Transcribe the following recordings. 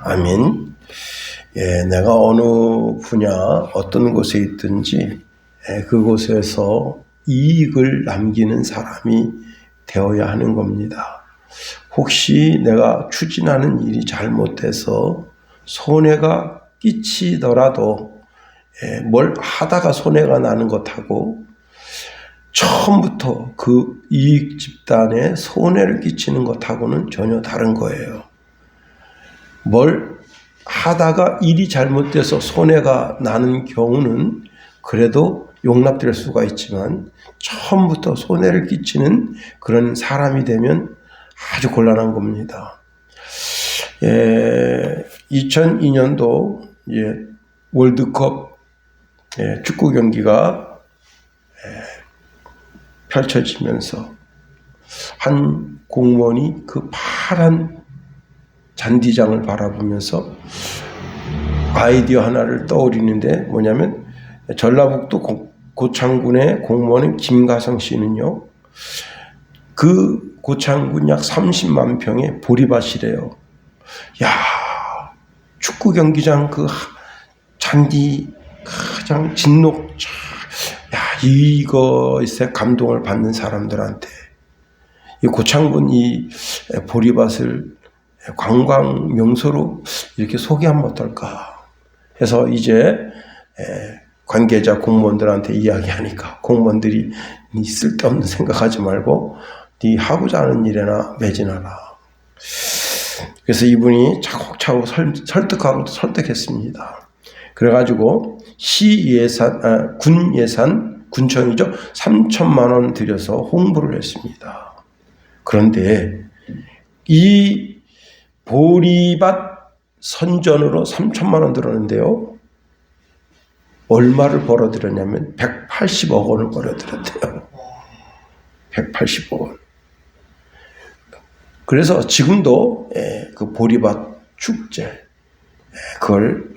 아멘. 내가 어느 분야, 어떤 곳에 있든지 그곳에서 이익을 남기는 사람이 되어야 하는 겁니다. 혹시 내가 추진하는 일이 잘못돼서 손해가 끼치더라도 뭘 하다가 손해가 나는 것하고 처음부터 그 이익 집단에 손해를 끼치는 것하고는 전혀 다른 거예요. 뭘 하다가 일이 잘못돼서 손해가 나는 경우는 그래도 용납될 수가 있지만 처음부터 손해를 끼치는 그런 사람이 되면 아주 곤란한 겁니다. 2002년도 월드컵 축구 경기가 펼쳐지면서 한 공무원이 그 파란 잔디장을 바라보면서 아이디어 하나를 떠올리는데 뭐냐면 전라북도 고창군의 공무원인 김가성 씨는요, 그 고창군 약 30만 평의 보리밭이래요. 야, 축구 경기장 그 잔디 가장 진녹, 야, 이것에 감동을 받는 사람들한테 이 고창군 이 보리밭을 관광 명소로 이렇게 소개하면 어떨까 해서 이제 관계자 공무원들한테 이야기하니까 공무원들이 니 쓸데없는 생각하지 말고 니 하고자 하는 일에나 매진하라. 그래서 이분이 차곡차곡 설득하고 설득했습니다. 그래가지고 군청이죠. 3천만 원 들여서 홍보를 했습니다. 그런데 이 보리밭 선전으로 3천만 원 들었는데요. 얼마를 벌어들였냐면 180억 원을 벌어들였대요. 180억 원. 그래서 지금도 그 보리밭 축제 그걸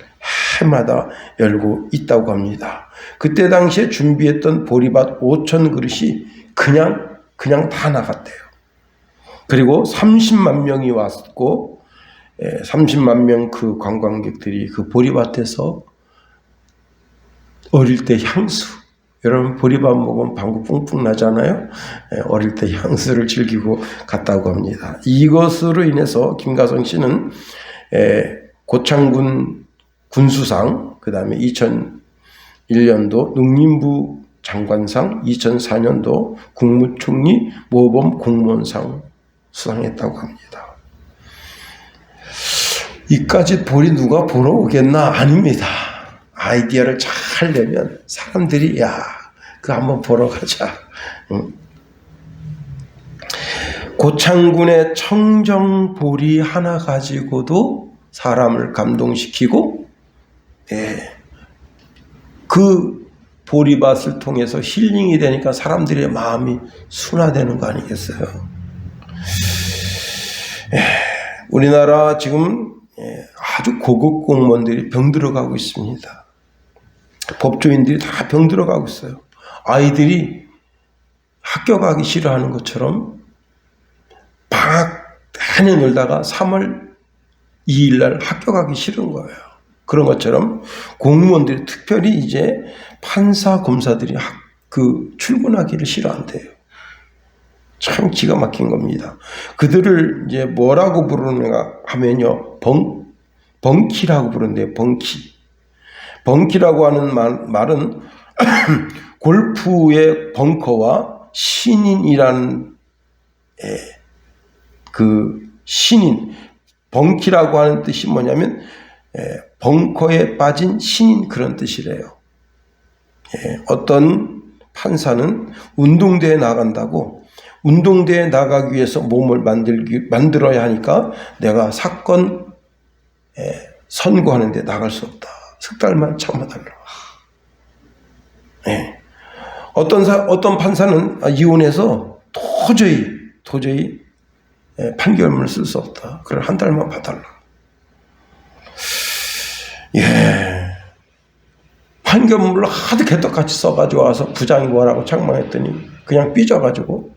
해마다 열고 있다고 합니다. 그때 당시에 준비했던 보리밭 5천 그릇이 그냥 다 나갔대요. 그리고 30만 명이 왔고 30만 명 그 관광객들이 그 보리밭에서 어릴 때 향수, 여러분 보리밥 먹으면 방구 뿡뿡 나잖아요. 어릴 때 향수를 즐기고 갔다고 합니다. 이것으로 인해서 김가성 씨는 고창군 군수상, 그 다음에 2001년도 농림부 장관상, 2004년도 국무총리 모범 공무원상 수상했다고 합니다. 이까지 보리 누가 보러 오겠나? 아닙니다. 아이디어를 잘 내면 사람들이 그거 한번 보러 가자. 고창군의 청정보리 하나 가지고도 사람을 감동시키고 그 보리밭을 통해서 힐링이 되니까 사람들의 마음이 순화되는 거 아니겠어요? 우리나라 지금 아주 고급 공무원들이 병들어가고 있습니다. 법조인들이 다 병들어가고 있어요. 아이들이 학교 가기 싫어하는 것처럼 방학 내내 놀다가 3월 2일 날 학교 가기 싫은 거예요. 그런 것처럼 공무원들이 특별히 이제 판사, 검사들이 출근하기를 싫어한대요. 참 기가 막힌 겁니다. 그들을 이제 뭐라고 부르는가 하면요, 벙키라고 부르는데요, 벙키. 벙키라고 하는 말은 골프의 벙커와 신인이라는 그 신인, 벙키라고 하는 뜻이 뭐냐면 벙커에 빠진 신인 그런 뜻이래요. 어떤 판사는 운동대회에 나간다고 운동대회에 나가기 위해서 몸을 만들어야 하니까 내가 사건 선고하는데 나갈 수 없다. 석 달만 참아달라. 어떤 판사는 이혼해서 도저히 판결문을 쓸 수 없다. 그걸 한 달만 봐달라. 판결문을 하도 개떡같이 써가지고 와서 부장이 뭐라고 책망했더니 그냥 삐져가지고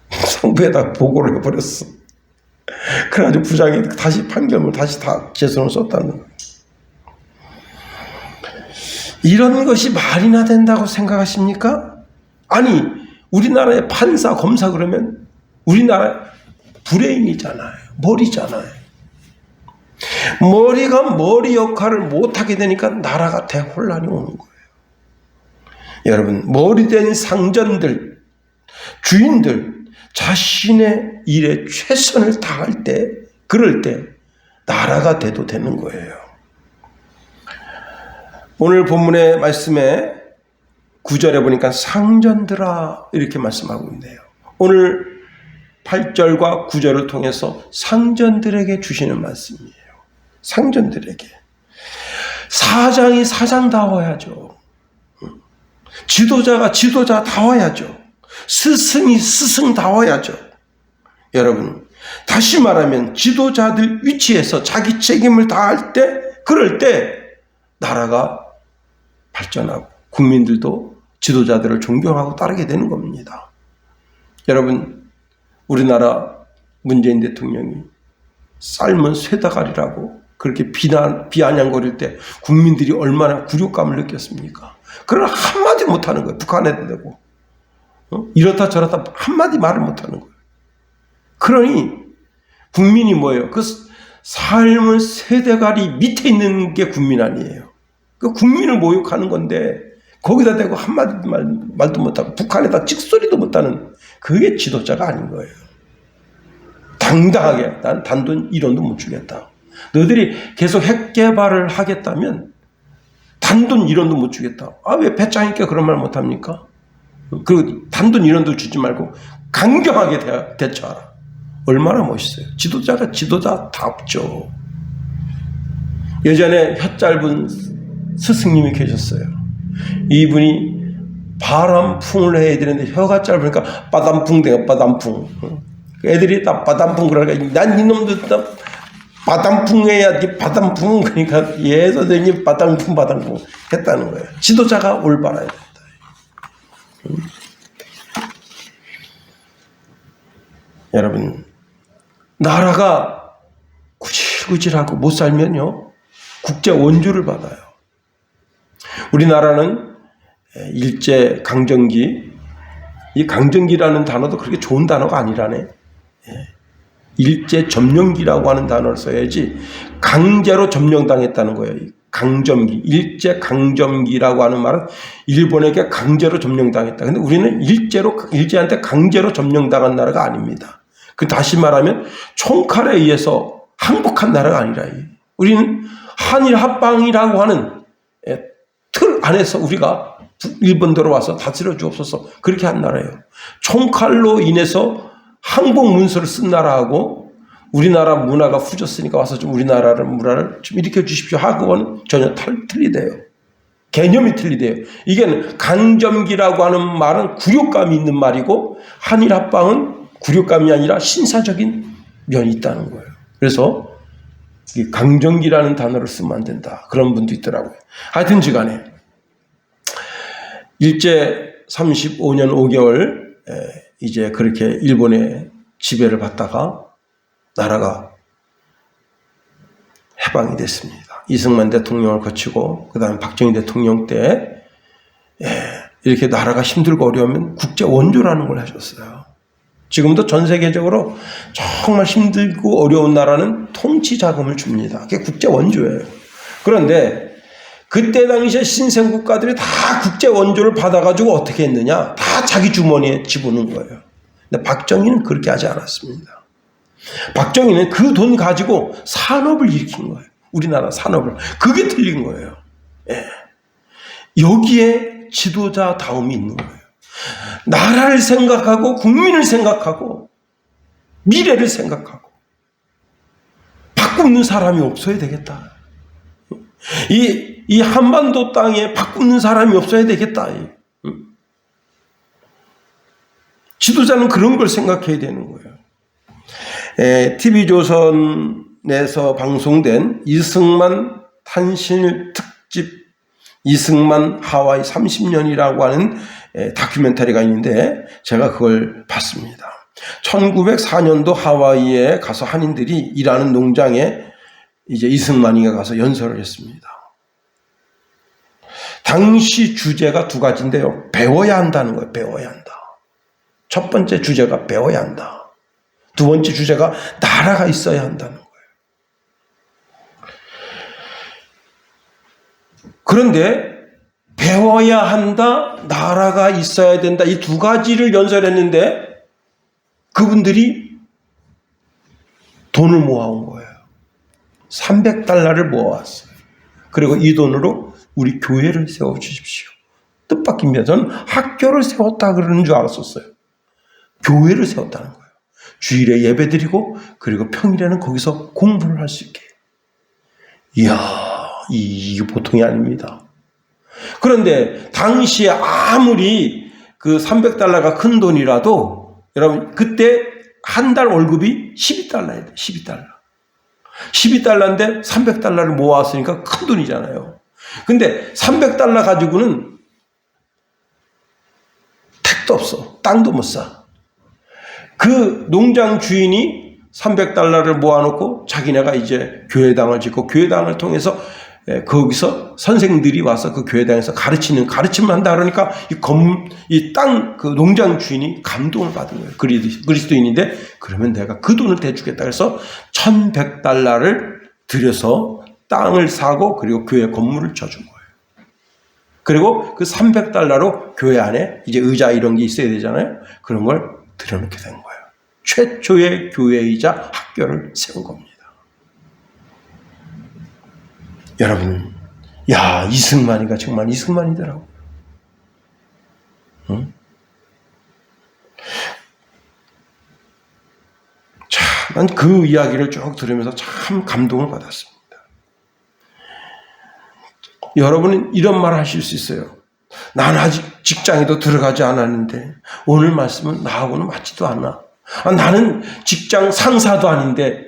상부에다 보고를 해버렸어. 그래가지고 부장이 다시 판결문 다시 다 제 손으로 썼다는 거예요. 이런 것이 말이나 된다고 생각하십니까? 아니, 우리나라의 판사, 검사 그러면 우리나라 브레인이잖아요. 머리잖아요. 머리가 머리 역할을 못하게 되니까 나라가 대혼란이 오는 거예요. 여러분, 머리된 상전들, 주인들, 자신의 일에 최선을 다할 때, 그럴 때 나라가 돼도 되는 거예요. 오늘 본문의 말씀에 9절에 보니까 상전들아 이렇게 말씀하고 있네요. 오늘 8절과 9절을 통해서 상전들에게 주시는 말씀이에요. 상전들에게. 사장이 사장다워야죠. 지도자가 지도자다워야죠. 스승이 스승다워야죠. 여러분, 다시 말하면 지도자들 위치에서 자기 책임을 다할 때, 그럴 때 나라가 발전하고 국민들도 지도자들을 존경하고 따르게 되는 겁니다. 여러분, 우리나라 문재인 대통령이 삶은 쇠다가리라고 그렇게 비아냥거릴 때 국민들이 얼마나 굴욕감을 느꼈습니까? 그러나 한마디 못하는 거예요. 북한에 대고 이렇다 저렇다 한마디 말을 못하는 거예요. 그러니 국민이 뭐예요? 그 삶은 쇠다가리 밑에 있는 게 국민 아니에요. 그 국민을 모욕하는 건데 거기다 대고 한마디 말도 못하고 북한에다 찍소리도 못하는 그게 지도자가 아닌 거예요. 당당하게 난 단돈 1원도 못 주겠다. 너희들이 계속 핵 개발을 하겠다면 단돈 1원도 못 주겠다. 아, 왜 배짱있게 그런 말 못합니까? 그 단돈 1원도 주지 말고 강경하게 대처하라. 얼마나 멋있어요. 지도자가 지도자답죠. 예전에 혀 짧은 스승님이 계셨어요. 이분이 바람풍을 해야 되는데 혀가 짧으니까 빠담풍 돼요. 빠담풍. 애들이 다 빠담풍 그러니까 난 이놈들 다 빠담풍 해야 돼. 빠담풍. 그러니까 예 선생님 빠담풍 했다는 거예요. 지도자가 올바라야 된다. 여러분, 나라가 구질구질하고 못 살면요 국제 원조를 받아요. 우리나라는 일제 강점기, 이 강점기라는 단어도 그렇게 좋은 단어가 아니라네. 일제 점령기라고 하는 단어를 써야지 강제로 점령당했다는 거예요. 강점기, 일제 강점기라고 하는 말은 일본에게 강제로 점령당했다. 근데 우리는 일제한테 강제로 점령당한 나라가 아닙니다. 그 다시 말하면 총칼에 의해서 항복한 나라가 아니라 우리는 한일 합방이라고 하는 틀 안에서 우리가 일본 들어와서 다스려 주옵소서 그렇게 한 나라예요. 총칼로 인해서 항복 문서를 쓴 나라하고 우리나라 문화가 후졌으니까 와서 좀 우리나라를 문화를 좀 일으켜 주십시오 하고는 전혀 틀리대요. 개념이 틀리대요. 이게 강점기라고 하는 말은 굴욕감이 있는 말이고 한일 합방은 굴욕감이 아니라 신사적인 면이 있다는 거예요. 그래서 강점기라는 단어를 쓰면 안 된다. 그런 분도 있더라고요. 하여튼지 간에 일제 35년 5개월 이제 그렇게 일본의 지배를 받다가 나라가 해방이 됐습니다. 이승만 대통령을 거치고 그 다음에 박정희 대통령 때 이렇게 나라가 힘들고 어려우면 국제 원조라는 걸 하셨어요. 지금도 전 세계적으로 정말 힘들고 어려운 나라는 통치 자금을 줍니다. 그게 국제 원조예요. 그런데 그때 당시에 신생 국가들이 다 국제 원조를 받아가지고 어떻게 했느냐? 다 자기 주머니에 집어넣은 거예요. 근데 박정희는 그렇게 하지 않았습니다. 박정희는 그 돈 가지고 산업을 일으킨 거예요. 우리나라 산업을. 그게 틀린 거예요. 여기에 지도자다움이 있는 거예요. 나라를 생각하고 국민을 생각하고 미래를 생각하고 바꾸는 사람이 없어야 되겠다. 이 한반도 땅에 바꾸는 사람이 없어야 되겠다. 지도자는 그런 걸 생각해야 되는 거예요. TV조선에서 방송된 이승만 탄신일 특집 이승만 하와이 30년이라고 하는 다큐멘터리가 있는데 제가 그걸 봤습니다. 1904년도 하와이에 가서 한인들이 일하는 농장에 이제 이승만이가 가서 연설을 했습니다. 당시 주제가 두 가지인데요. 배워야 한다는 거예요. 배워야 한다. 첫 번째 주제가 배워야 한다. 두 번째 주제가 나라가 있어야 한다는 거예요. 그런데 배워야 한다, 나라가 있어야 된다, 이 두 가지를 연설했는데 그분들이 돈을 모아온 거예요. 300달러를 모아왔어요. 그리고 이 돈으로 우리 교회를 세워주십시오. 뜻밖입니다. 저는 학교를 세웠다 그러는 줄 알았었어요. 교회를 세웠다는 거예요. 주일에 예배드리고 그리고 평일에는 거기서 공부를 할 수 있게. 이야, 이게 보통이 아닙니다. 그런데 당시에 아무리 그 300달러가 큰 돈이라도 여러분 그때 한 달 월급이 12달러예요. 12달러. 12달러인데 300달러를 모았으니까 큰 돈이잖아요. 근데 300달러 가지고는 택도 없어. 땅도 못 사. 그 농장 주인이 300달러를 모아놓고 자기네가 이제 교회당을 짓고 교회당을 통해서 거기서 선생들이 와서 그 교회당에서 가르침을 한다 그러니까 이 땅 그 농장 주인이 감동을 받은 거예요. 그리스도인인데 그러면 내가 그 돈을 대주겠다. 그래서 1100달러를 들여서 땅을 사고 그리고 교회 건물을 쳐준 거예요. 그리고 그 300달러로 교회 안에 이제 의자 이런 게 있어야 되잖아요. 그런 걸 들여놓게 된 거예요. 최초의 교회이자 학교를 세운 겁니다. 여러분, 야, 이승만이가 정말 이승만이더라고요. 응? 참, 난 그 이야기를 쭉 들으면서 참 감동을 받았습니다. 여러분은 이런 말 하실 수 있어요. 난 아직 직장에도 들어가지 않았는데 오늘 말씀은 나하고는 맞지도 않아. 나는 직장 상사도 아닌데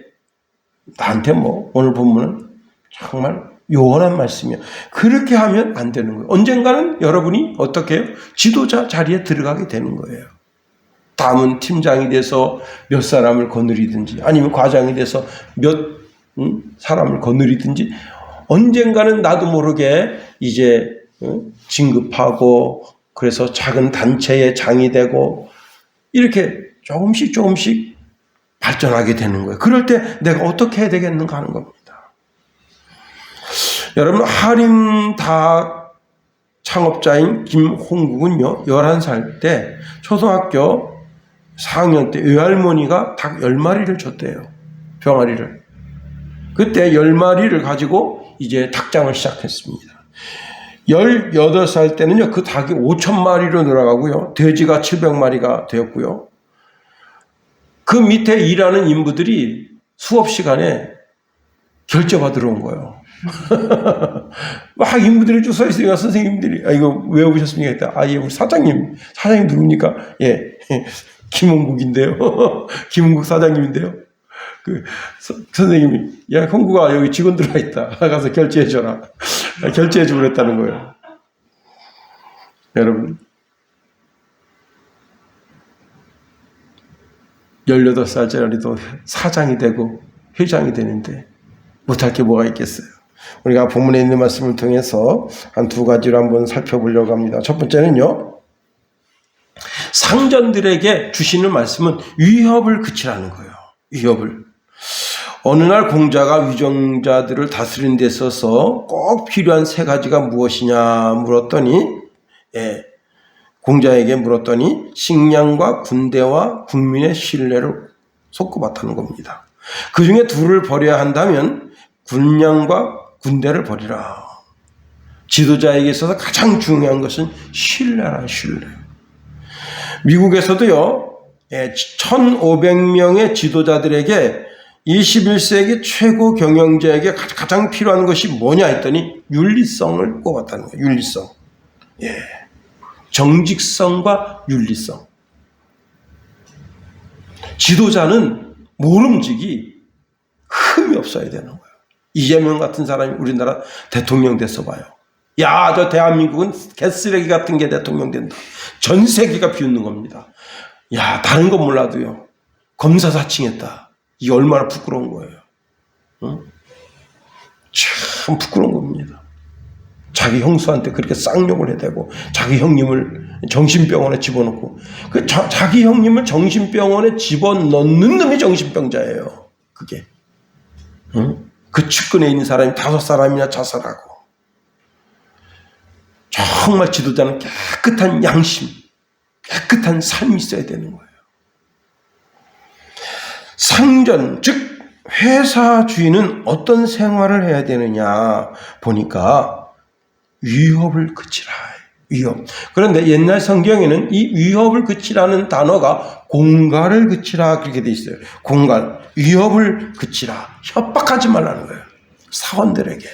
나한테 뭐 오늘 본문은 정말 요원한 말씀이야. 그렇게 하면 안 되는 거예요. 언젠가는 여러분이 어떻게 해요? 지도자 자리에 들어가게 되는 거예요. 다음은 팀장이 돼서 몇 사람을 거느리든지 아니면 과장이 돼서 몇 사람을 거느리든지 언젠가는 나도 모르게 이제 진급하고 그래서 작은 단체의 장이 되고 이렇게 조금씩 발전하게 되는 거예요. 그럴 때 내가 어떻게 해야 되겠는가 하는 겁니다. 여러분, 하림다 창업자인 김홍국은요, 11살 때 초등학교 4학년 때 외할머니가 닭 10마리를 줬대요. 병아리를. 그때 10마리를 가지고 이제 닭장을 시작했습니다. 18살 때는요, 그 닭이 5,000마리로 늘어가고요, 돼지가 700마리가 되었고요. 그 밑에 일하는 인부들이 수업 시간에 결제받으러 온 거예요. 막 인부들이 쭉 서 있으니까 선생님들이 이거 왜 오셨습니까? 했다. 예, 우리 사장님 누굽니까? 예, 김홍국인데요. 김홍국 사장님인데요. 그 선생님이 야, 홍국아 여기 직원 들어와 있다. 가서 결제해줘라. 결제해주고 그랬다는 거예요. 여러분, 18살짜리도 사장이 되고 회장이 되는데 못할 게 뭐가 있겠어요. 우리가 본문에 있는 말씀을 통해서 한 두 가지로 한번 살펴보려고 합니다. 첫 번째는요, 상전들에게 주시는 말씀은 위협을 그치라는 거예요. 위협을. 어느 날 공자가 위정자들을 다스리는 데 있어서 꼭 필요한 세 가지가 무엇이냐 물었더니, 공자에게 물었더니 식량과 군대와 국민의 신뢰를 손꼽았다는 겁니다. 그 중에 둘을 버려야 한다면 군량과 군대를 버리라. 지도자에게 있어서 가장 중요한 것은 신뢰라, 신뢰. 미국에서도요, 1,500명의 지도자들에게 21세기 최고 경영자에게 가장 필요한 것이 뭐냐 했더니 윤리성을 꼽았다는 거예요. 윤리성. 정직성과 윤리성. 지도자는 모름지기 흠이 없어야 되는 거예요. 이재명 같은 사람이 우리나라 대통령 됐어 봐요. 야, 저 대한민국은 개쓰레기 같은 게 대통령 된다. 전 세계가 비웃는 겁니다. 야, 다른 건 몰라도요. 검사사칭했다. 이게 얼마나 부끄러운 거예요. 참 부끄러운 겁니다. 자기 형수한테 그렇게 쌍욕을 해대고 자기 형님을 정신병원에 집어넣고 자기 형님을 정신병원에 집어넣는 놈이 정신병자예요. 그게. 그 측근에 있는 사람이 5사람이나 자살하고 정말 지도자는 깨끗한 양심, 깨끗한 삶이 있어야 되는 거예요. 상전, 즉 회사 주인은 어떤 생활을 해야 되느냐 보니까 위협을 그치라. 위협. 그런데 옛날 성경에는 이 위협을 그치라는 단어가 공갈을 그치라 그렇게 돼 있어요. 공갈, 위협을 그치라. 협박하지 말라는 거예요. 사원들에게.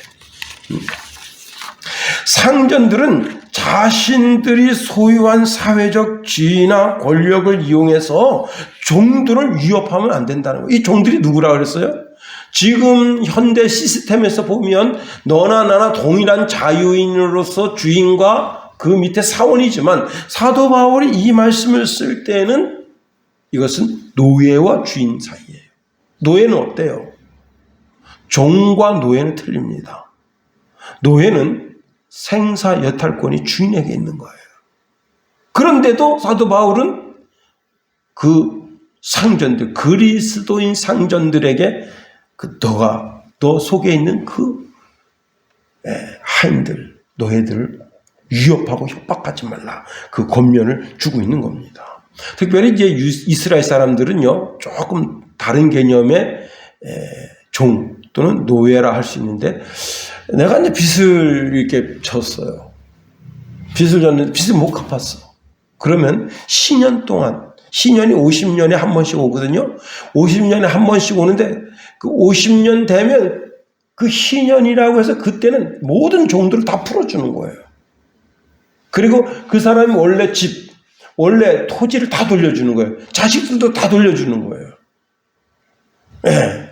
상전들은 자신들이 소유한 사회적 지위나 권력을 이용해서 종들을 위협하면 안 된다는 거예요. 이 종들이 누구라 그랬어요? 지금 현대 시스템에서 보면 너나 나나 동일한 자유인으로서 주인과 그 밑에 사원이지만 사도 바울이 이 말씀을 쓸 때는 이것은 노예와 주인 사이예요. 노예는 어때요? 종과 노예는 틀립니다. 노예는 생사 여탈권이 주인에게 있는 거예요. 그런데도 사도 바울은 그 상전들, 그리스도인 상전들에게 너 속에 있는 그 하인들, 노예들을 위협하고 협박하지 말라. 그 권면을 주고 있는 겁니다. 특별히 이제 이스라엘 사람들은요, 조금 다른 개념의 종 또는 노예라 할 수 있는데, 내가 이제 빚을 이렇게 졌어요. 빚을 졌는데 빚을 못 갚았어. 그러면 10년 동안, 10년이 50년에 한 번씩 오거든요. 50년에 한 번씩 오는데 그 50년 되면 그 희년이라고 해서 그때는 모든 종들을 다 풀어주는 거예요. 그리고 그 사람이 원래 집, 원래 토지를 다 돌려주는 거예요. 자식들도 다 돌려주는 거예요. 네.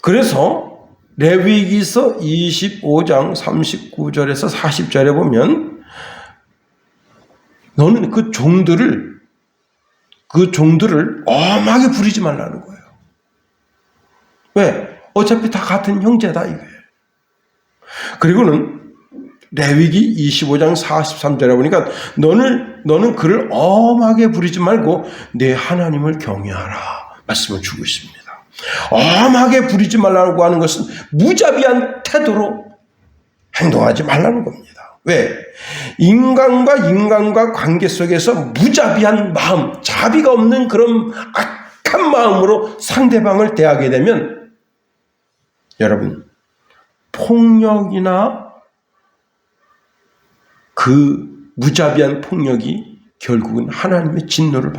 그래서 레위기서 25장 39절에서 40절에 보면 너는 그 종들을 엄하게 부리지 말라는 거예요. 왜? 어차피 다 같은 형제다 이거예요. 그리고는 레위기 25장 43절에 보니까 너는 그를 엄하게 부리지 말고 내 하나님을 경외하라 말씀을 주고 있습니다. 엄하게 부리지 말라고 하는 것은 무자비한 태도로 행동하지 말라는 겁니다. 왜? 인간과 관계 속에서 무자비한 마음, 자비가 없는 그런 악한 마음으로 상대방을 대하게 되면 여러분, 폭력이나 그 무자비한 폭력이 결국은 하나님의 진노를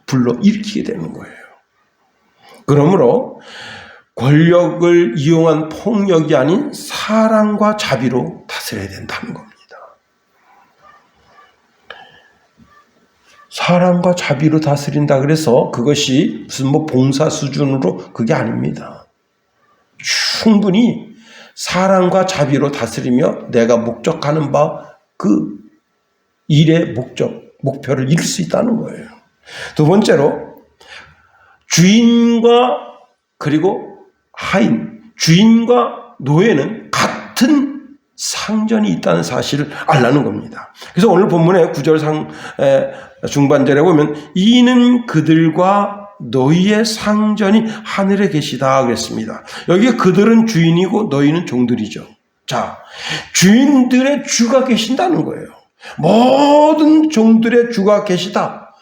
불러 일으키게 되는 거예요. 그러므로 권력을 이용한 폭력이 아닌 사랑과 자비로 다스려야 된다는 겁니다. 사랑과 자비로 다스린다 그래서 그것이 무슨 봉사 수준으로 그게 아닙니다. 충분히 사랑과 자비로 다스리며 내가 목적하는 바 그 일의 목표를 이룰 수 있다는 거예요. 두 번째로 주인과 그리고 하인, 주인과 노예는 같은 상전이 있다는 사실을 알라는 겁니다. 그래서 오늘 본문의 9절 중반절에 보면 이는 그들과 너희의 상전이 하늘에 계시다 그랬습니다. 여기에 그들은 주인이고 너희는 종들이죠. 자, 주인들의 주가 계신다는 거예요. 모든 종들의 주가 계시다.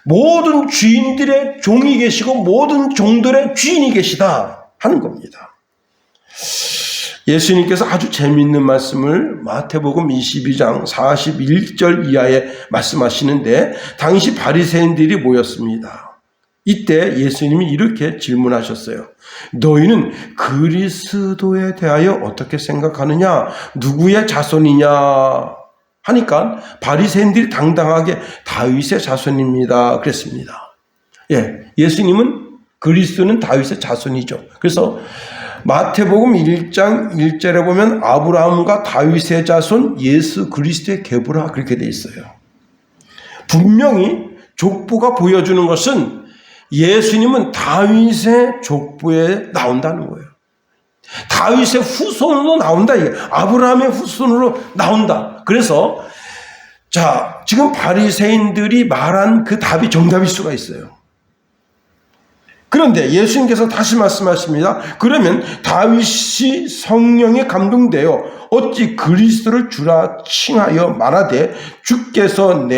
모든 주인들의 종이 계시고 모든 종들의 주인이 계시다 하는 겁니다. 예수님께서 아주 재미있는 말씀을 마태복음 22장 41절 이하에 말씀하시는데 당시 바리새인들이 모였습니다. 이때 예수님이 이렇게 질문하셨어요. 너희는 그리스도에 대하여 어떻게 생각하느냐? 누구의 자손이냐? 하니까 바리새인들이 당당하게 다윗의 자손입니다. 그랬습니다. 예수님은 그리스도는 다윗의 자손이죠. 그래서 마태복음 1장 1절에 보면 아브라함과 다윗의 자손 예수 그리스도의 계보라 그렇게 돼 있어요. 분명히 족보가 보여주는 것은 예수님은 다윗의 족보에 나온다는 거예요. 다윗의 후손으로 나온다. 이게 아브라함의 후손으로 나온다. 그래서 자, 지금 바리새인들이 말한 그 답이 정답일 수가 있어요. 그런데 예수님께서 다시 말씀하십니다. 그러면 다윗이 성령에 감동되어 어찌 그리스도를 주라 칭하여 말하되 주께서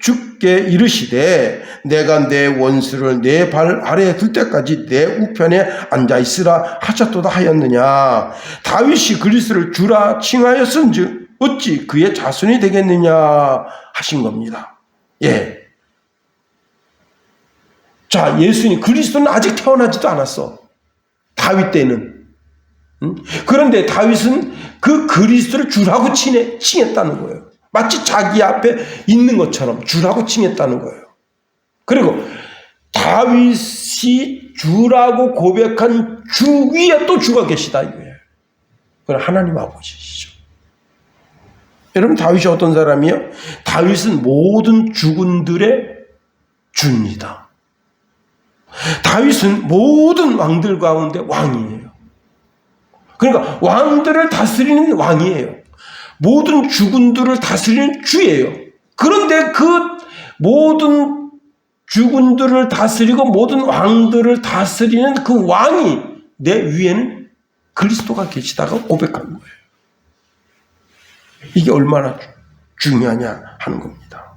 주께 이르시되 내가 내 원수를 내 발 아래에 둘 때까지 내 우편에 앉아 있으라 하셨도다 하였느냐. 다윗이 그리스도를 주라 칭하였은즉 어찌 그의 자손이 되겠느냐 하신 겁니다. 예. 자, 예수님 그리스도는 아직 태어나지도 않았어. 다윗 때는. 그런데 다윗은 그 그리스도를 주라고 칭했다는 거예요. 마치 자기 앞에 있는 것처럼 주라고 칭했다는 거예요. 그리고 다윗이 주라고 고백한 주 위에 또 주가 계시다 이거예요. 그건 하나님 아버지시죠. 여러분, 다윗이 어떤 사람이요? 다윗은 모든 주군들의 주입니다. 다윗은 모든 왕들 가운데 왕이에요. 그러니까 왕들을 다스리는 왕이에요. 모든 주군들을 다스리는 주예요. 그런데 그 모든 주군들을 다스리고 모든 왕들을 다스리는 그 왕이 내 위에는 그리스도가 계시다가 고백한 거예요. 이게 얼마나 중요하냐 하는 겁니다.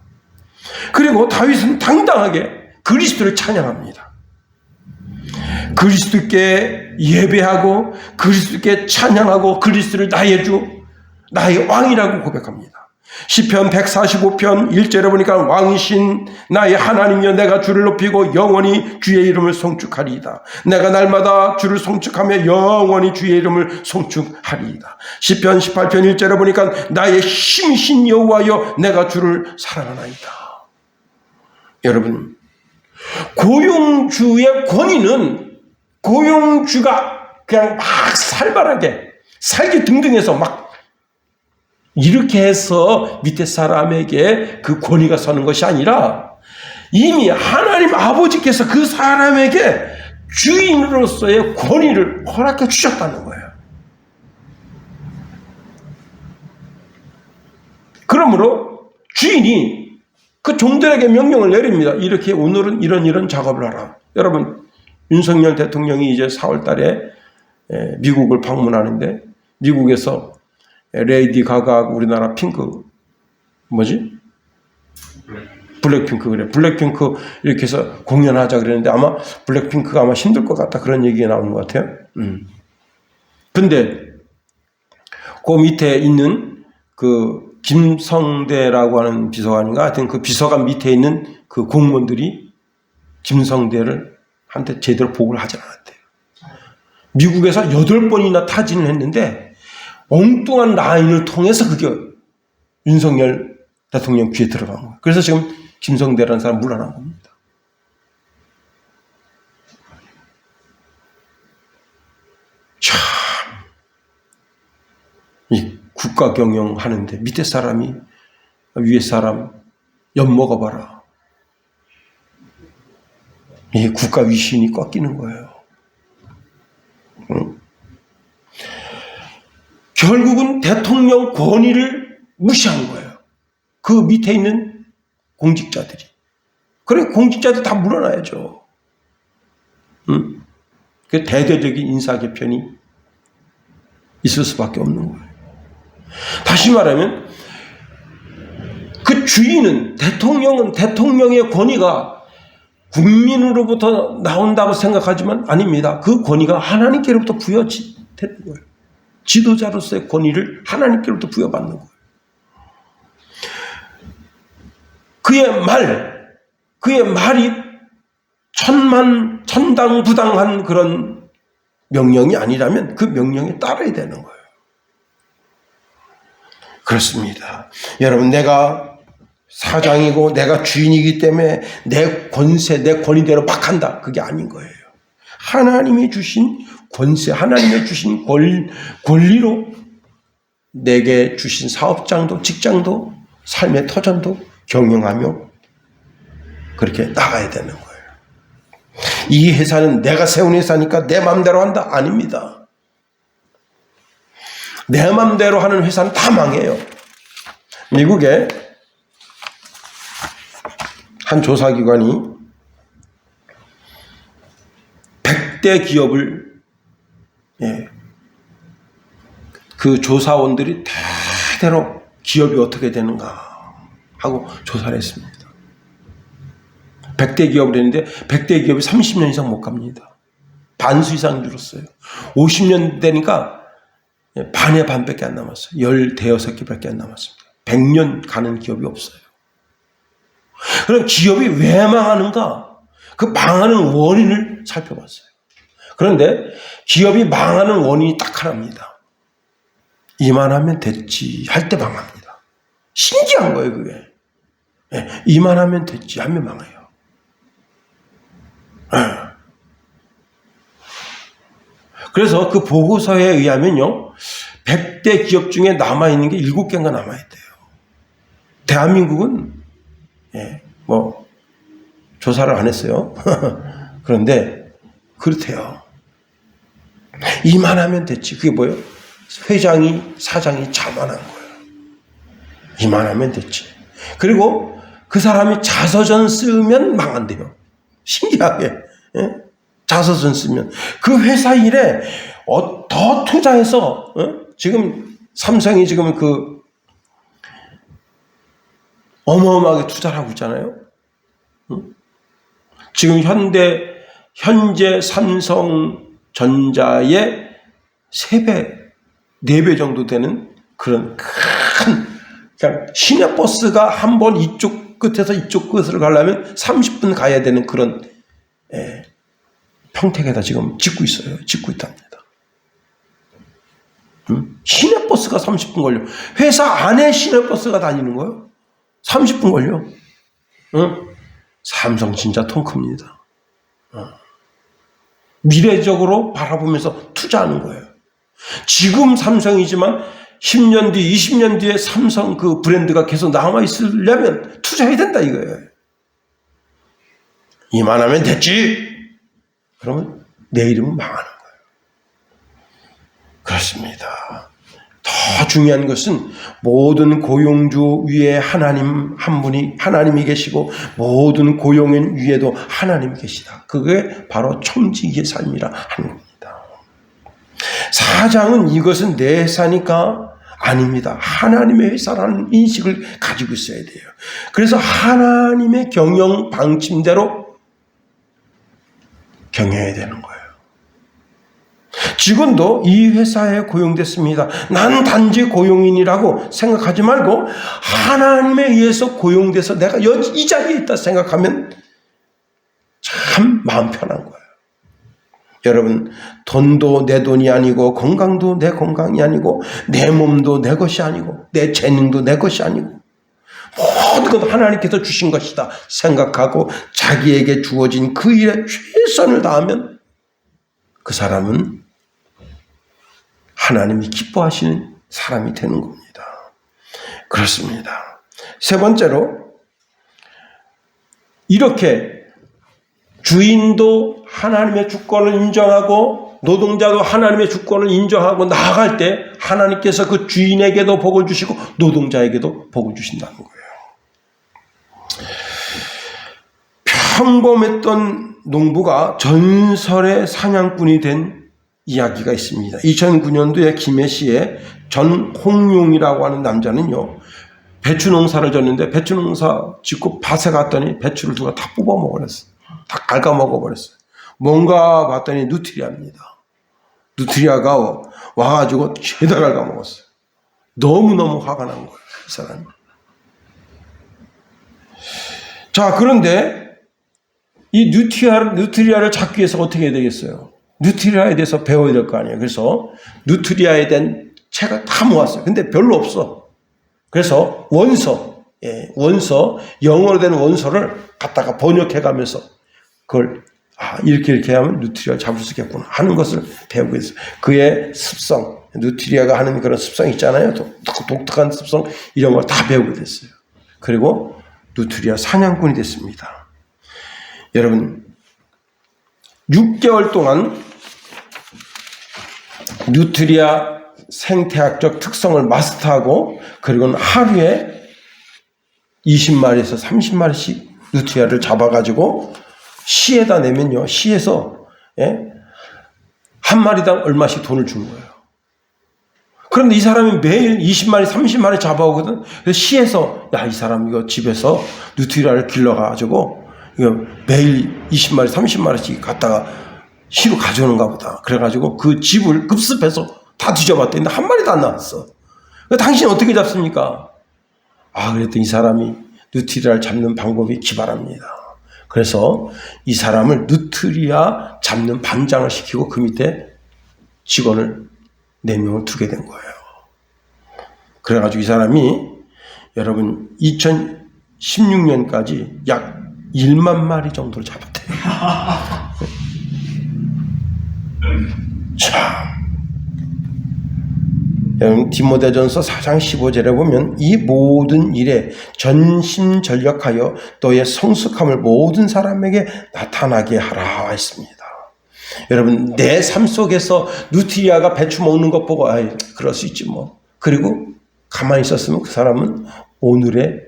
그리고 다윗은 당당하게 그리스도를 찬양합니다. 그리스도께 예배하고 그리스도께 찬양하고 그리스도를 나의 주, 나의 왕이라고 고백합니다. 시편 145편 1절에 보니까 왕이신 나의 하나님이여 내가 주를 높이고 영원히 주의 이름을 송축하리이다. 내가 날마다 주를 송축하며 영원히 주의 이름을 송축하리이다. 시편 18편 1절에 보니까 나의 힘이신 여호와여 내가 주를 사랑하나이다. 여러분, 고용주의 권위는 고용주가 그냥 막 살벌하게 살기 등등해서 막 이렇게 해서 밑에 사람에게 그 권위가 서는 것이 아니라 이미 하나님 아버지께서 그 사람에게 주인으로서의 권위를 허락해 주셨다는 거예요. 그러므로 주인이 그 종들에게 명령을 내립니다. 이렇게 오늘은 이런 작업을 하라. 여러분, 윤석열 대통령이 이제 4월 달에 미국을 방문하는데 미국에서 레이디 가가하고 우리나라 핑크 블랙핑크 그래. 블랙핑크 이렇게 해서 공연하자 그랬는데 아마 블랙핑크가 아마 힘들 것 같다 그런 얘기가 나오는 것 같아요. 근데 그 밑에 있는 그 김성대라고 하는 비서관인가 하여튼 그 비서관 밑에 있는 그 공무원들이 김성대를 한테 제대로 보고를 하지 않았대요. 미국에서 8번이나 타진을 했는데 엉뚱한 라인을 통해서 그게 윤석열 대통령 귀에 들어간 거예요. 그래서 지금 김성대라는 사람 물러난 겁니다. 참, 이 국가 경영하는데 밑에 사람이 위에 사람 엿먹어봐라. 이 국가 위신이 꺾이는 거예요. 응? 결국은 대통령 권위를 무시한 거예요. 그 밑에 있는 공직자들이. 그래, 공직자들 다 물러나야죠. 응? 그 대대적인 인사 개편이 있을 수밖에 없는 거예요. 다시 말하면 그 주인은 대통령은 대통령의 권위가 국민으로부터 나온다고 생각하지만 아닙니다. 그 권위가 하나님께로부터 부여되는 거예요. 지도자로서의 권위를 하나님께로부터 부여받는 거예요. 그의 말이 천당부당한 그런 명령이 아니라면 그 명령에 따라야 되는 거예요. 그렇습니다. 여러분, 내가 사장이고 내가 주인이기 때문에 내 권세, 내 권위대로 막 한다. 그게 아닌 거예요. 하나님이 주신 권세, 하나님이 주신 권리로 내게 주신 사업장도 직장도 삶의 터전도 경영하며 그렇게 나가야 되는 거예요. 이 회사는 내가 세운 회사니까 내 마음대로 한다? 아닙니다. 내 마음대로 하는 회사는 다 망해요. 미국에 한 조사기관이 100대 기업을, 그 조사원들이 대대로 기업이 어떻게 되는가 하고 조사를 했습니다. 100대 기업을 했는데 100대 기업이 30년 이상 못 갑니다. 반수 이상 줄었어요. 50년 되니까 반의 반밖에 안 남았어요. 16개밖에 안 남았습니다. 100년 가는 기업이 없어요. 그럼 기업이 왜 망하는가? 그 망하는 원인을 살펴봤어요. 그런데 기업이 망하는 원인이 딱 하나입니다. 이만하면 됐지 할 때 망합니다. 신기한 거예요, 그게. 이만하면 됐지 하면 망해요. 그래서 그 보고서에 의하면요, 100대 기업 중에 남아있는 게 7개인가 남아있대요. 대한민국은, 조사를 안 했어요. 그런데, 그렇대요. 이만하면 됐지. 그게 뭐예요? 회장이, 사장이 자만한 거예요. 이만하면 됐지. 그리고 그 사람이 자서전 쓰면 망한대요. 신기하게. 자서전 쓰면. 그 회사 일에 더 투자해서, 지금 삼성이 지금 어마어마하게 투자를 하고 있잖아요. 지금 현재 삼성전자의 3배, 4배 정도 되는 그런 그러니까 시내버스가 한 번 이쪽 끝에서 이쪽 끝으로 가려면 30분 가야 되는 그런, 평택에다 지금 짓고 있답니다. 시내버스가 30분 걸려. 회사 안에 시내버스가 다니는 거예요. 30분 걸려. 삼성 진짜 통 큽니다. 미래적으로 바라보면서 투자하는 거예요. 지금 삼성이지만 10년 뒤, 20년 뒤에 삼성 그 브랜드가 계속 남아있으려면 투자해야 된다 이거예요. 이만하면 됐지. 그러면 내 이름은 망하는 거예요. 그렇습니다. 더 중요한 것은 모든 고용주 위에 하나님 한 분이 하나님이 계시고 모든 고용인 위에도 하나님이 계시다. 그게 바로 청지기의 삶이라 하는 겁니다. 사장은 이것은 내 회사니까 아닙니다. 하나님의 회사라는 인식을 가지고 있어야 돼요. 그래서 하나님의 경영 방침대로 경영해야 되는 거예요. 직원도 이 회사에 고용됐습니다. 난 단지 고용인이라고 생각하지 말고 하나님에 의해서 고용돼서 내가 이 자리에 있다 생각하면 참 마음 편한 거예요. 여러분, 돈도 내 돈이 아니고 건강도 내 건강이 아니고 내 몸도 내 것이 아니고 내 재능도 내 것이 아니고 모든 것 하나님께서 주신 것이다 생각하고 자기에게 주어진 그 일에 최선을 다하면 그 사람은 하나님이 기뻐하시는 사람이 되는 겁니다. 그렇습니다. 세 번째로, 이렇게 주인도 하나님의 주권을 인정하고 노동자도 하나님의 주권을 인정하고 나아갈 때 하나님께서 그 주인에게도 복을 주시고 노동자에게도 복을 주신다는 거예요. 평범했던 농부가 전설의 사냥꾼이 된 이야기가 있습니다. 2009년도에 김해시에 전홍용이라고 하는 남자는요, 배추 농사를 졌는데 배추 농사 짓고 밭에 갔더니 배추를 누가 다 뽑아 먹어버렸어요. 다 갉아 먹어버렸어요. 뭔가 봤더니 누트리아입니다. 누트리아가 와가지고 죄다 갉아 먹었어요. 너무너무 화가 난 거예요, 그 사람이. 자, 그런데 이 누트리아를 잡기 위해서 어떻게 해야 되겠어요? 누트리아에 대해서 배워야 될 거 아니에요. 그래서 누트리아에 대한 책을 다 모았어요. 근데 별로 없어. 그래서 원서, 영어로 된 원서를 갖다가 번역해 가면서 그걸 이렇게 하면 누트리아를 잡을 수 있겠구나 하는 것을 배우고 있어요. 그의 습성, 누트리아가 하는 그런 습성 있잖아요. 독특한 습성, 이런 걸 다 배우게 됐어요. 그리고 누트리아 사냥꾼이 됐습니다. 여러분 6개월 동안 누트리아 생태학적 특성을 마스터하고 그리고는 하루에 20마리에서 30마리씩 누트리아를 잡아가지고 시에다 내면요. 시에서 한 마리당 얼마씩 돈을 주는 거예요. 그런데 이 사람이 매일 20마리, 30마리 잡아오거든. 그래서 시에서 야, 이 사람 이거 집에서 누트리아를 길러가지고 이거 매일 20마리, 30마리씩 갖다가 시로 가져오는가 보다. 그래가지고 그 집을 급습해서 다 뒤져봤더니 한 마리도 안 나왔어. 당신 어떻게 잡습니까? 그랬더니 이 사람이 누트리아를 잡는 방법이 기발합니다. 그래서 이 사람을 누트리아 잡는 반장을 시키고 그 밑에 직원을 4명을 두게 된 거예요. 그래가지고 이 사람이 여러분 2016년까지 약 1만 마리 정도를 잡았대요. 참. 여러분 디모데전서 4장 15절에 보면 이 모든 일에 전심전력하여 너의 성숙함을 모든 사람에게 나타나게 하라 했습니다. 여러분 내 삶 속에서 누트리아가 배추 먹는 것 보고 그럴 수 있지 뭐. 그리고 가만히 있었으면 그 사람은 오늘의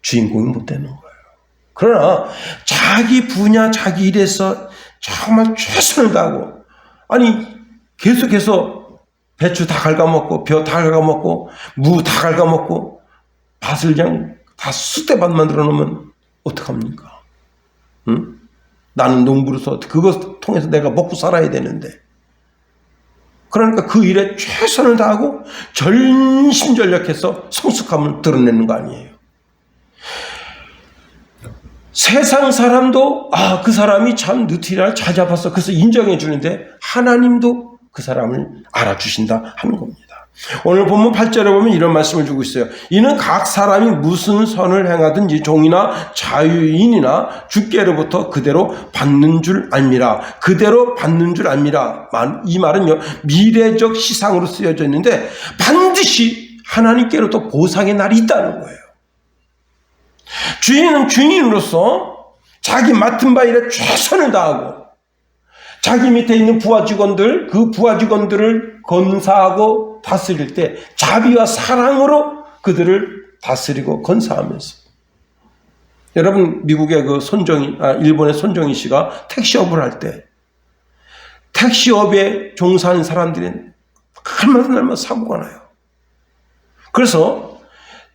주인공이 못 되는 거예요. 그러나 자기 분야 자기 일에서 정말 최선을 다하고 계속해서 배추 다 갉아먹고 벼 다 갉아먹고 무 다 갉아먹고 밭을 그냥 다 쑥대밭 만들어 놓으면 어떡합니까? 응? 나는 농부로서 그것 통해서 내가 먹고 살아야 되는데 그러니까 그 일에 최선을 다하고 전심전력해서 성숙함을 드러내는 거 아니에요. 세상 사람도 그 사람이 참 누트리아를 잘 잡았어. 그래서 인정해 주는데 하나님도 그 사람을 알아주신다 하는 겁니다. 오늘 본문 8절에 보면 이런 말씀을 주고 있어요. 이는 각 사람이 무슨 선을 행하든지 종이나 자유인이나 주께로부터 그대로 받는 줄 알미라. 그대로 받는 줄 알미라. 이 말은요 미래적 시상으로 쓰여져 있는데 반드시 하나님께로부터 보상의 날이 있다는 거예요. 주인은 주인으로서 자기 맡은 바 일에 최선을 다하고 자기 밑에 있는 부하 직원들, 그 부하 직원들을 건사하고 다스릴 때 자비와 사랑으로 그들을 다스리고 건사하면서 여러분 미국의 일본의 손정희 씨가 택시업을 할 때 택시업에 종사하는 사람들이 날마다 사고가 나요. 그래서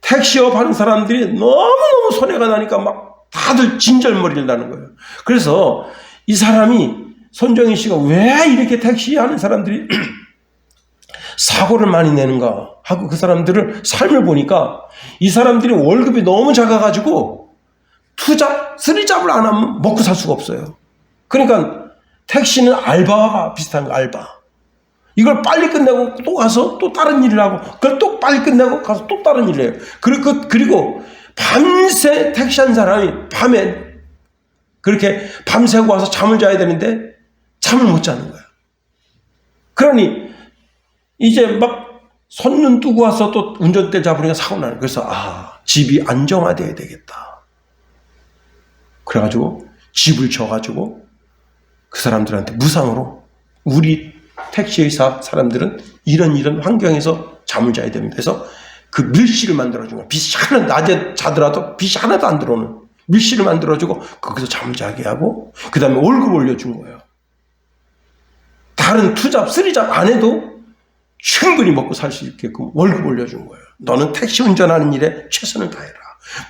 택시업 하는 사람들이 너무너무 손해가 나니까 막 다들 진절머리를 나는 거예요. 그래서 이 사람이 손정희 씨가 왜 이렇게 택시 하는 사람들이 사고를 많이 내는가 하고 그 사람들을 삶을 보니까 이 사람들이 월급이 너무 작아가지고 투잡, 쓰리잡을 안 하면 먹고 살 수가 없어요. 그러니까 택시는 알바와 비슷한 거, 알바. 이걸 빨리 끝내고 또 가서 또 다른 일을 하고 그걸 또 빨리 끝내고 가서 또 다른 일을 해요. 그리고 밤새 택시한 사람이 밤에 그렇게 밤새고 와서 잠을 자야 되는데 잠을 못 자는 거야. 그러니 이제 막 손눈 뜨고 와서 또 운전대 잡으니까 사고 나는 거야. 그래서 집이 안정화돼야 되겠다. 그래가지고 집을 줘가지고 그 사람들한테 무상으로 우리 택시회사 사람들은 이런 환경에서 잠을 자야 됩니다. 그래서 그 밀실을 만들어준 거야. 빛이 하나 낮에 자더라도 빛이 하나도 안 들어오는 밀실을 만들어주고 거기서 잠을 자게 하고 그 다음에 월급 올려준 거예요. 다른 투잡, 쓰리잡 안 해도 충분히 먹고 살 수 있게끔 월급 올려준 거예요. 너는 택시 운전하는 일에 최선을 다해라.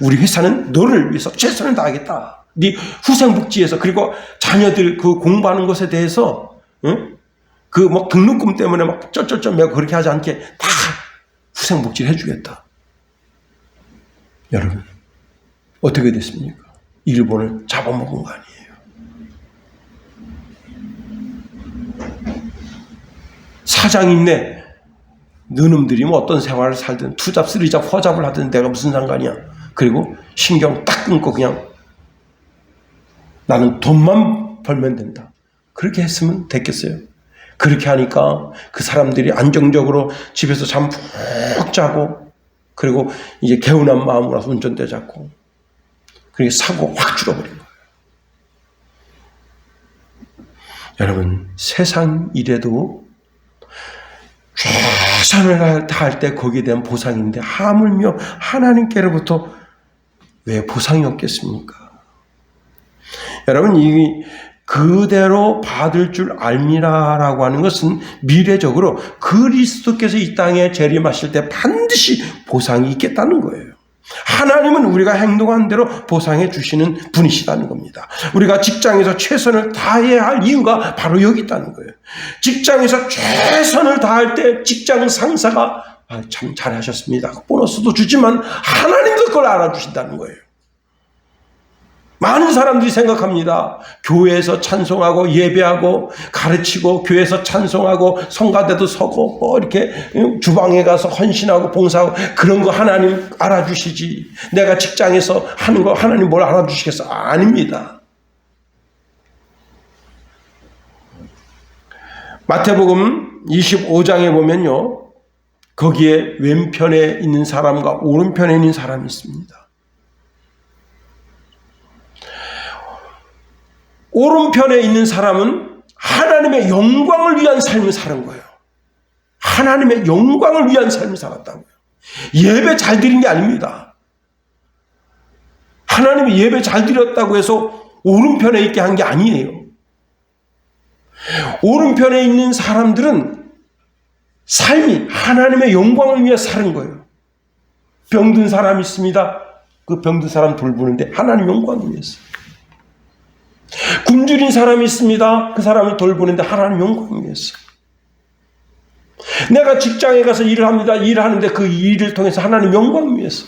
우리 회사는 너를 위해서 최선을 다하겠다. 네 후생복지에서 그리고 자녀들 그 공부하는 것에 대해서 그 뭐 등록금 때문에 막 쩔쩔쩔 매고 그렇게 하지 않게 다 후생복지를 해주겠다. 여러분 어떻게 됐습니까? 일본을 잡아먹은 거 아니에요. 사장인네 너놈들이 뭐 어떤 생활을 살든 투잡, 쓰리잡, 허잡을 하든 내가 무슨 상관이야. 그리고 신경 딱 끊고 그냥 나는 돈만 벌면 된다. 그렇게 했으면 됐겠어요. 그렇게 하니까 그 사람들이 안정적으로 집에서 잠 푹 자고 그리고 이제 개운한 마음으로 운전대 잡고 그렇게 사고 확 줄어버린 거예요. 여러분, 세상 일에도 최선을 다할 때 거기에 대한 보상인데 하물며 하나님께로부터 왜 보상이 없겠습니까? 여러분, 이 그대로 받을 줄 알미라라고 하는 것은 미래적으로 그리스도께서 이 땅에 재림하실 때 반드시 보상이 있겠다는 거예요. 하나님은 우리가 행동한 대로 보상해 주시는 분이시다는 겁니다. 우리가 직장에서 최선을 다해야 할 이유가 바로 여기 있다는 거예요. 직장에서 최선을 다할 때 직장 상사가 참 잘하셨습니다, 보너스도 주지만 하나님도 그걸 알아주신다는 거예요. 많은 사람들이 생각합니다. 교회에서 찬송하고 예배하고 가르치고 교회에서 찬송하고 성가대도 서고 뭐 이렇게 주방에 가서 헌신하고 봉사하고 그런 거 하나님 알아주시지, 내가 직장에서 하는 거 하나님 뭘 알아주시겠어? 아닙니다. 마태복음 25장에 보면요, 거기에 왼편에 있는 사람과 오른편에 있는 사람이 있습니다. 오른편에 있는 사람은 하나님의 영광을 위한 삶을 사는 거예요. 하나님의 영광을 위한 삶을 살았다고요. 예배 잘 드린 게 아닙니다. 하나님이 예배 잘 드렸다고 해서 오른편에 있게 한 게 아니에요. 오른편에 있는 사람들은 삶이 하나님의 영광을 위해 사는 거예요. 병든 사람이 있습니다. 그 병든 사람 돌보는데 하나님 영광을 위해서. 굶주린 사람이 있습니다. 그 사람을 돌보는데 하나님 영광을 위해서. 내가 직장에 가서 일을 합니다. 일을 하는데 그 일을 통해서 하나님 영광을 위해서.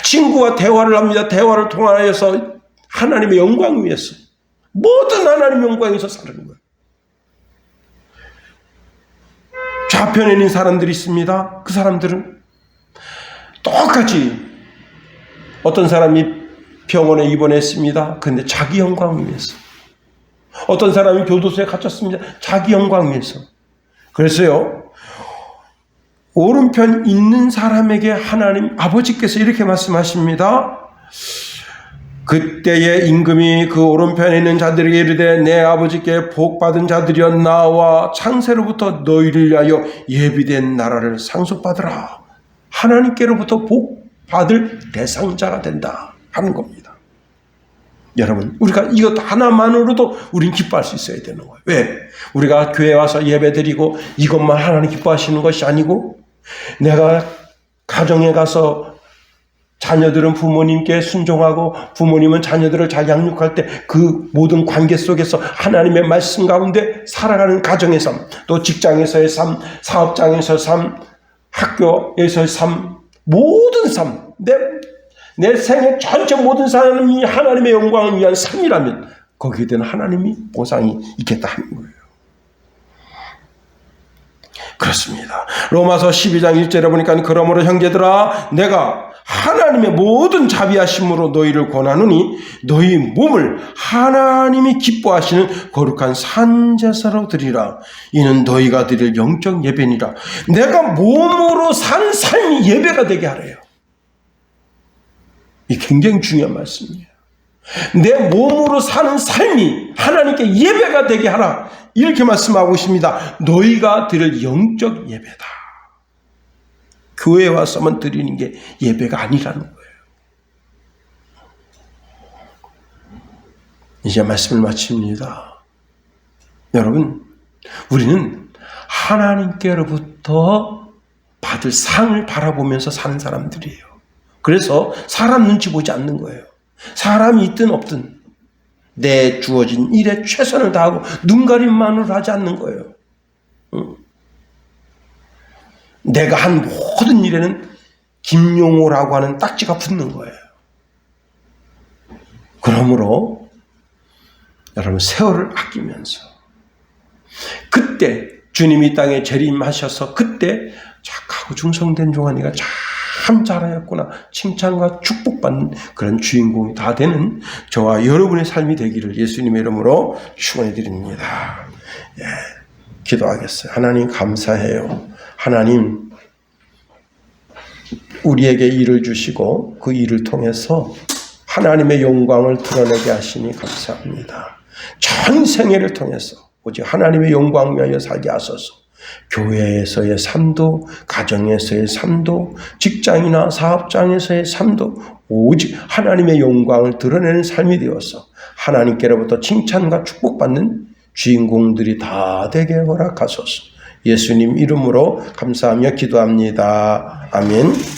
친구와 대화를 합니다. 대화를 통하여서 하나님의 영광을 위해서. 모든 하나님 영광에서 사는 거예요. 좌편에 있는 사람들이 있습니다. 그 사람들은 똑같이 어떤 사람이 병원에 입원했습니다. 그런데 자기 영광을 위해서. 어떤 사람이 교도소에 갇혔습니다. 자기 영광을 위해서. 그래서요, 오른편 있는 사람에게 하나님 아버지께서 이렇게 말씀하십니다. 그때의 임금이 그 오른편에 있는 자들에게 이르되 내 아버지께 복받은 자들이여 나와 창세로부터 너희를 위하여 예비된 나라를 상속받으라. 하나님께로부터 복받을 대상자가 된다 하는 겁니다. 여러분, 우리가 이것 하나만으로도 우린 기뻐할 수 있어야 되는 거예요. 왜? 우리가 교회 와서 예배드리고 이것만 하나님 기뻐하시는 것이 아니고, 내가 가정에 가서 자녀들은 부모님께 순종하고 부모님은 자녀들을 잘 양육할 때 그 모든 관계 속에서 하나님의 말씀 가운데 살아가는 가정의 삶, 또 직장에서의 삶, 사업장에서의 삶, 학교에서의 삶, 모든 삶, 내 생애 전체 모든 삶이 하나님의 영광을 위한 삶이라면 거기에 대한 하나님이 보상이 있겠다 하는 거예요. 그렇습니다. 로마서 12장 1절에 보니까 그러므로 형제들아 내가 하나님의 모든 자비하심으로 너희를 권하노니 너희 몸을 하나님이 기뻐하시는 거룩한 산제사로 드리라. 이는 너희가 드릴 영적 예배니라. 내가 몸으로 산 삶이 예배가 되게 하래요. 이 굉장히 중요한 말씀이에요. 내 몸으로 사는 삶이 하나님께 예배가 되게 하라. 이렇게 말씀하고 있습니다. 너희가 드릴 영적 예배다. 교회에 와서만 드리는 게 예배가 아니라는 거예요. 이제 말씀을 마칩니다. 여러분, 우리는 하나님께로부터 받을 상을 바라보면서 사는 사람들이에요. 그래서 사람 눈치 보지 않는 거예요. 사람이 있든 없든 내 주어진 일에 최선을 다하고 눈가림만으로 하지 않는 거예요. 내가 한 모든 일에는 김용호라고 하는 딱지가 붙는 거예요. 그러므로 여러분, 세월을 아끼면서 그때 주님이 이 땅에 재림하셔서 그때 착하고 충성된 종아니가 참 잘하였구나 칭찬과 축복받는 그런 주인공이 다 되는 저와 여러분의 삶이 되기를 예수님의 이름으로 축원해 드립니다. 기도하겠어요. 하나님 감사해요. 하나님, 우리에게 일을 주시고 그 일을 통해서 하나님의 영광을 드러내게 하시니 감사합니다. 전 생애를 통해서 오직 하나님의 영광 위하여 살게 하소서. 교회에서의 삶도, 가정에서의 삶도, 직장이나 사업장에서의 삶도 오직 하나님의 영광을 드러내는 삶이 되어서 하나님께로부터 칭찬과 축복받는 주인공들이 다 되게 허락하소서. 예수님 이름으로 감사하며 기도합니다. 아멘.